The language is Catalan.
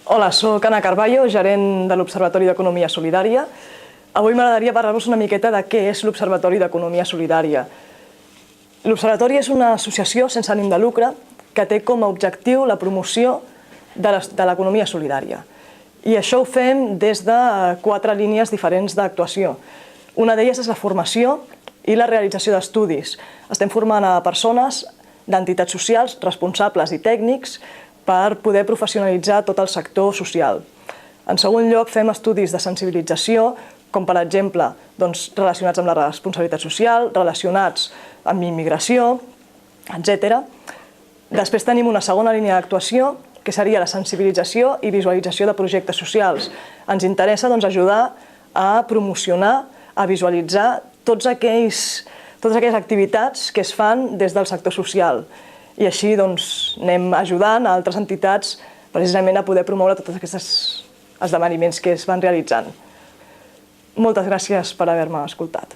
Hola, soc Anna Carballo, gerent de l'Observatori d'Economia Solidària. Avui m'agradaria parlar-vos una miqueta de què és l'Observatori d'Economia Solidària. L'Observatori és una associació sense ànim de lucre que té com a objectiu la promoció de l'economia solidària. I això ho fem des de 4 línies diferents d'actuació. Una d'elles és la formació i la realització d'estudis. Estem formant a persones d'entitats socials, responsables i tècnics per poder professionalitzar tot el sector social. En segon lloc, fem estudis de sensibilització, com per exemple relacionats amb la responsabilitat social, relacionats amb immigració, etc. Després tenim una segona línia d'actuació, que seria la sensibilització i visualització de projectes socials. Ens interessa ajudar a promocionar, a visualitzar totes aquelles activitats que es fan des del sector social. I així anem ajudant a altres entitats precisament a poder promoure tots aquests esdeveniments que es van realitzant. Moltes gràcies per haver-me escoltat.